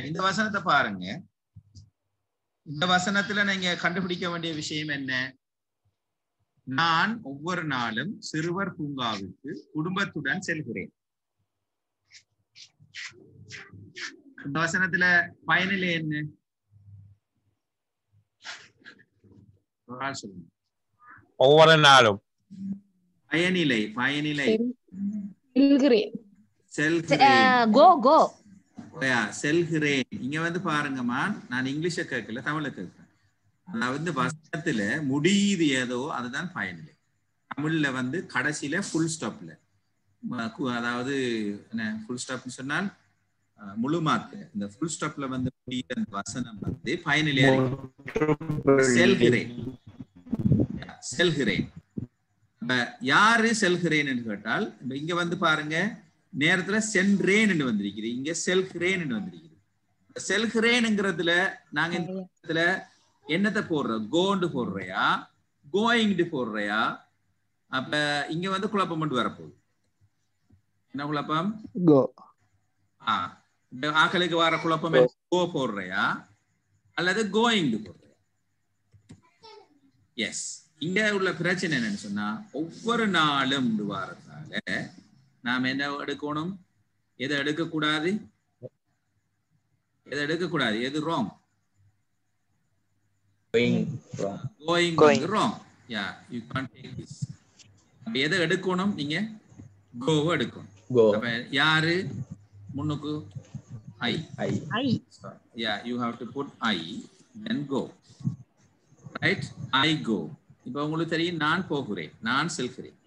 இந்த வசனத்தை பாருங்க. இந்த வசனத்துல நீங்க கண்டுபிடிக்க வேண்டிய விஷயம் என்ன? நான் ஒவ்வொரு நாளும் சிறுவர் பூங்காவுக்கு குடும்பத்துடன் செல்கிறேன். இந்த வசனத்துல பயனிலை என்ன? சொல்லுங்க. ஒவ்வொரு நாளும். பயனிலை செல்கிறேன். இங்க வந்து பாருங்கம்மா, நான் இங்கிலீஷ கேட்கல, தமிழ்ல கேட்கிறேன். அதாவது வசனத்துல முடியுது ஏதோ அதுதான் பயனிலை. தமிழ்ல வந்து கடைசியில ஃபுல் ஸ்டாப்ல, அதாவது ஃபுல் ஸ்டாப்னு சொன்னால் முழு மார்க். இந்த ஃபுல் ஸ்டாப்ல வந்து முடிகிற வசனம் வந்து பயனிலையா செல்கிறேன். யாரு செல்கிறேன் என்று கேட்டால், இங்க வந்து பாருங்க, நேரத்துல சென்றேன் என்று வந்திருக்கிறது, இங்க செல்கிறேன் என்று வந்திருக்கிறது. செல்கிறேன்ங்கிறதுல நாங்க இந்த இடத்துல என்னத்தை போடுறோம்? கோண்டு போடுறையா, கோயிங் போடுறையா? அப்ப இங்க வந்து குழப்பம் மட்டும் வரப்போகுது. என்ன குழப்பம்? கோ. ஆக்களுக்கு வர குழப்பம் கோ போடுறையா அல்லது கோயிங் போடுறையா? எஸ். இங்க உள்ள பிரச்சனை என்னன்னு சொன்னா, ஒவ்வொரு நாளும் வாரத்தால நாம என்ன எடுக்கணும்? எதை எடுக்கக்கூடாது? எதை எடுக்கக்கூடாது? எது wrong? Going wrong. Yeah, you can't take this. அப்ப எதை எடுக்கணும்? நீங்க கோவை எடுக்கணும். அப்ப யாரு முன்னுக்கு? I. Yeah, you have to put I then go. Right? I go. இப்ப உங்களுக்கு தெரியும், நான் போகிறேன், நான் செல்கிறேன்.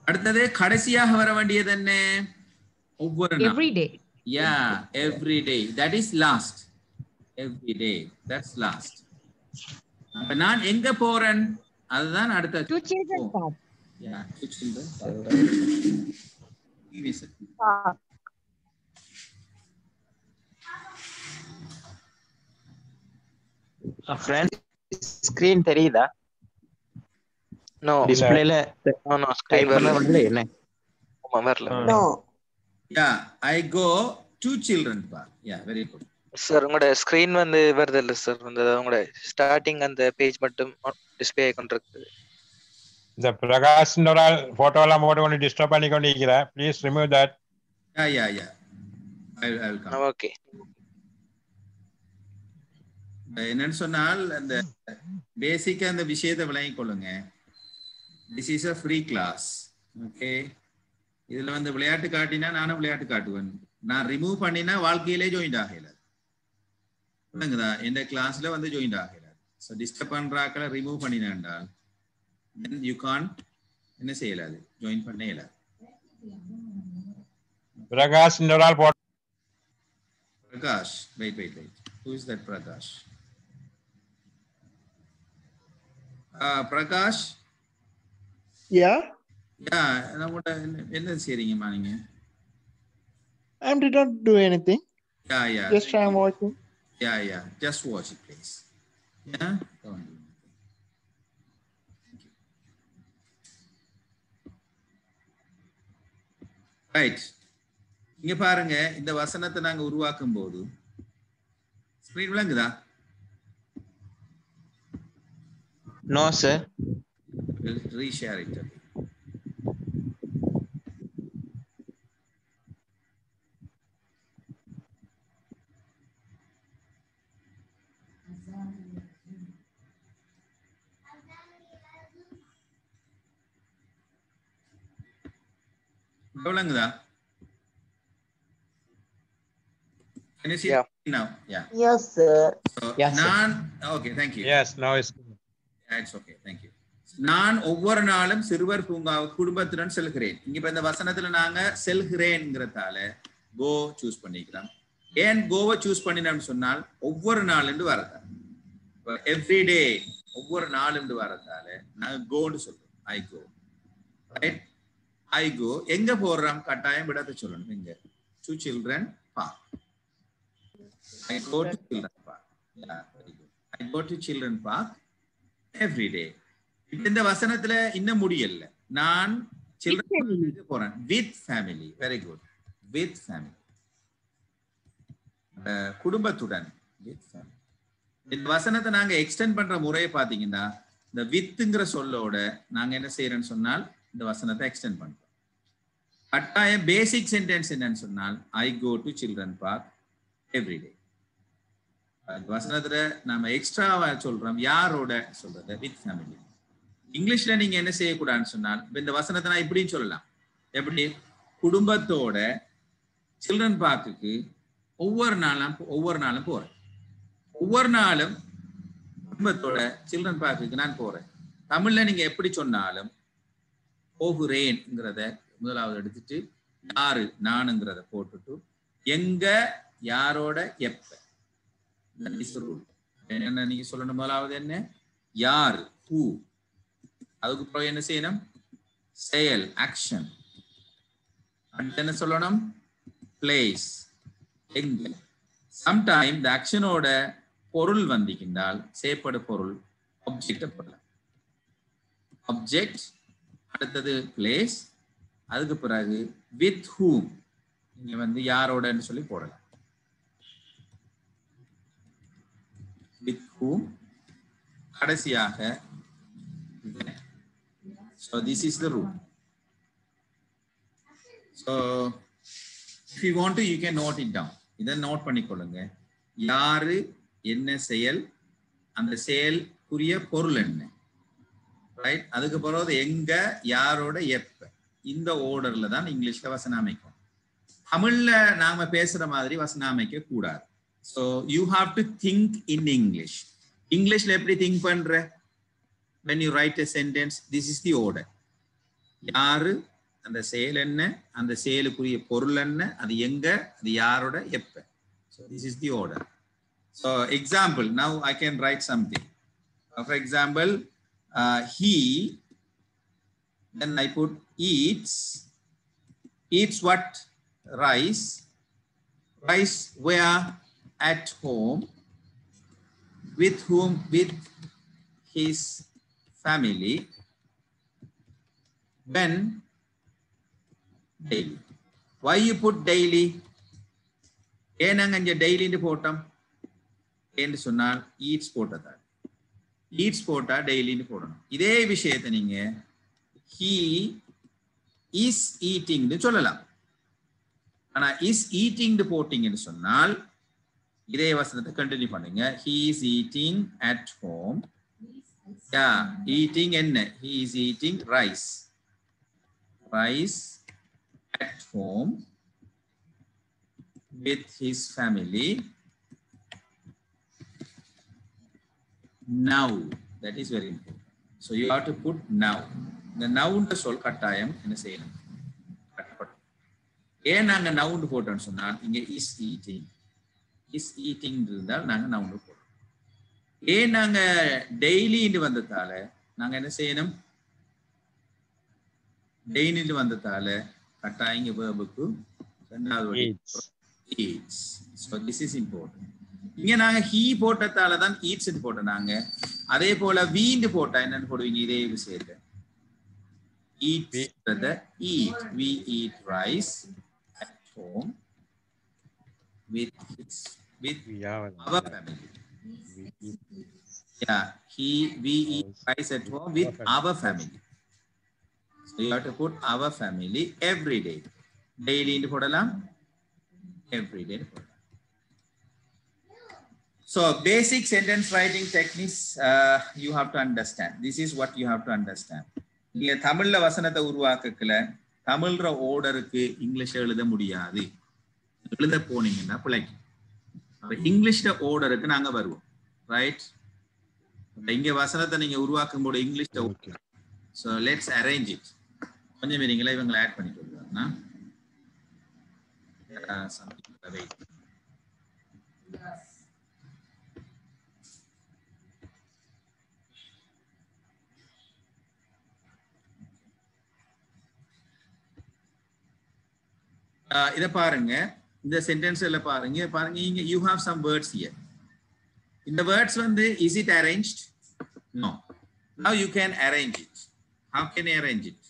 அடுத்தது கடைசியாக வர வேண்டியது என்ன? ஒவ்வொரு நாள். Every day. Yeah, every day. That is last. Every day. That's last. அப்ப நான் எங்க போறேன்? அதுதான் அடுத்த. To children park. Yeah, to children park. Friends, screen தெரியுதா? No. Displayல no screen வரல என்ன? வரல. No. Yeah, I go to children park. Yeah, very good. Sir உங்களோட ஸ்கிரீன் வந்து வருது இல்ல சார், அந்த உங்களோட ஸ்டார்டிங் அந்த பேஜ் மட்டும் டிஸ்ப்ளே ஆயிக்கொண்டிருக்கு. இந்த பிரகாஷ் ஒரு போட்டோலாம் போட்டு கொண்டு டிஸ்டர்ப் பண்ணி கொண்டு இருக்கிறேன். Please remove that. Yeah. I will come. Okay. என்னன்னு சொன்னால், அந்த பேசிக்கா அந்த விஷயத்தை விளங்கிக் கொள்ளுங்க. This is a free class. Okay. இதுல வந்து விளையாட்டு காட்டினா நானும் விளையாட்டு காட்டுவேன். நான் ரிமூவ் பண்ணினா வாழ்க்கையிலே ஜாயின் ஆகல. புரியுதுங்களா? இந்த கிளாஸ்ல வந்து ஜாயின் ஆகல. சோ டிஸ்டர்ப் பண்றாக்களை ரிமூவ் பண்ணினாண்டால் then you can't என்ன செய்யலாது, ஜாயின் பண்ண இயலாது. பிரகாஷ் இன்னொரு photo. Prakash, wait. Who is that Prakash? Prakash? Yeah. என்ன செய்றீங்கம்மா நீங்க? I did not do anything. Yeah. Just I'm watching. Yeah. Just watch it, please. Yeah. Don't do anything. Thank you. Right. இங்க பாருங்க, இந்த வசனத்தை நாங்க உருவாக்கும் போது ஸ்கிரீன் விளங்குதா? No sir. We'll reshare it. விளங்குதா? Can you see it now? Yeah. Yes sir. So, okay, thank you. Yes, now it's Yeah, it's okay. Thank you. நான் ஒவ்வொரு நாளும் சிறுவர் பூங்காவுக்கு குடும்பத்துடன் செல்கிறேன். இங்க இப்ப இந்த வசனத்துல நாங்க செல்கிறேன்ங்கிறதால கோ சூஸ் பண்ணிக்கலாம். ஏன் கோவை சூஸ் பண்ணினோம்னு சொன்னால், ஒவ்வொரு நாள் என்று வரதால, எவ்ரிடே ஒவ்வொரு நாள் என்று வரதால நாங்க கோன்னு சொல்றோம். ஐ கோ. ரைட்? ஐ கோ. எங்க போறோம்? கட்டாயம் விடத்தை சொல்லணும். எங்க? To children park. I go to children park. Yeah, very good. I go to children park every day. இந்த வசனத்துல இன்னும் முடியல. நான் children park போறேன் with family. Very good. With family. குடும்பத்துடன். இந்த வசனத்தை நாங்க எக்ஸ்டெண்ட் பண்ற முறையை பாத்தீங்கன்னா இந்த வித்துங்கிற சொல்லோட நாங்க என்ன செய்யறோம்னு சொன்னால் இந்த வசனத்தை எக்ஸ்டெண்ட் பண்றோம். கட்டாய பேசிக் சென்டென்ஸ் என்னன்னு சொன்னால் I go to children park everyday. வசனத்துல நாம எக்ஸ்ட்ராவா சொல்றோம் யாரோட சொல்றது வித் ஃபேமிலி. இங்கிலீஷ்ல நீங்க என்ன செய்யக்கூடாதுன்னு சொன்னால் இந்த வசனத்தை நான் இப்படின்னு சொல்லலாம். எப்படி? குடும்பத்தோட சில்ட்ரன் பார்க்குக்கு ஒவ்வொரு நாளும் போறேன். ஒவ்வொரு நாளும் குடும்பத்தோட சில்ட்ரன் பார்க்குக்கு நான் போறேன். தமிழ்ல நீங்க எப்படி சொன்னாலும் போகிறேன்ங்கிறத முதலாவது எடுத்துட்டு யாரு நானுங்கிறத போட்டுட்டு எங்க யாரோட எப்ப என்ன நீங்க சொல்லணும். முதலாவது என்ன? யாரு, ஹூ. அதுக்கு அப்புறம் என்ன செய்யணும்? செயல், ஆக்ஷன். அடுத்து என்ன சொல்லணும்? பிளேஸ், எங்க. சம்டைம் இந்த ஆக்ஷனோட பொருள் வந்திக்கின்றால் செய்யப்படு பொருள் ஆப்ஜெக்ட் போடலாம். ஆப்ஜெக்ட், அடுத்தது பிளேஸ், அதுக்கு பிறகு வித் ஹூம் நீங்க யாரோடன்னு சொல்லி போடலாம். with whom, கடைசியாக. So this is the rule. So if you want to, you can note it down. இதை நோட் பண்ணிக்கொள்ளுங்க. யாரு, என்ன செயல், அந்த செயலுக்குரிய பொருள் என்ன, ரைட்? அதுக்கு பிறகு எங்க, யாரோட, எப்ப. இந்த ஓர்டர்ல தான் இங்கிலீஷ்ல வசனம் அமைக்கும். தமிழ்ல நாம பேசுற மாதிரி வசனம் அமைக்க கூடாது. So you have to think in English. Englishல எப்படி think பண்ற? When you write a sentence, this is the order. யாரு, அந்த செயல் என்ன, அந்த செயலுக்குரிய பொருள் என்ன, அது எங்க, அது யாரோட, எப்ப. So this is the order. So example, now I can write something. For example, he, then I put eats what? Rice. Rice where? At home. With whom? With his family. When? Daily. Why you put daily? ஏனாங்க இங்க டெய்லின்னு போட்டோம் என்று சொன்னால் eats போட்டதா. Eats போட்டா டெய்லின்னு போடணும். இதே விஷயத்தை நீங்க he is eating சொல்லலாம். ஆனா இஸ் eating போட்டீங்கன்னு சொன்னால் இதே வசனத்தை கண்டினியூ பண்ணுங்க. he is eating at home. eating என்ன? he is eating rice. Rice at home with his family. Now, that is very important. So you have to put now. The noun சொல் கட்டாயம் என்ன செய்யணும்? ஏன் நாங்க noun போட்டோம்னு சொன்னால் இங்க is eating. is eating இருந்தால் நாங்க noun போடுறோம். ஏன் நாங்க daily வந்ததால நாங்க என்ன செய்யணும்? daily வந்ததால கட்டாயம் இங்க verb-க்கு இரண்டாவது eats. So this is important. இங்க நாங்க he போட்டதால தான் eats போட்டோம். நாங்க அதே போல we போட்டா என்னன்னு போடுவீங்க? இதே விஷயத்தை eat, eat. We eat rice at home with our family. We eat rice at home with our family. So you have to put our family every day. Daily into podalam, every day. So basic sentence writing techniques you have to understand. This is what you have to understand. நீங்க தமிழ்ல வசனத்தை உருவாக்கல தமிழ்ற ஓர்டருக்கு English எழுத முடியாது. எழுத போனீங்கன்னா பிழைக்கும். இங்கிலீஷ்ல ஓர்டருக்கு நாங்க வருவோம், ரைட்? இங்க வசனத்தை நீங்க உருவாக்கும் போது இங்கிலீஷ்ல. So let's arrange it. கொஞ்சம் நீங்களே இவங்களை ஆட் பண்ணி சொல்லுவாங்கன்னா இத பாருங்க. இந்த சென்டென்ஸ்ல பாருங்க you have some words here. இந்த words is it arranged? No. Now you can arrange it. How can you arrange it?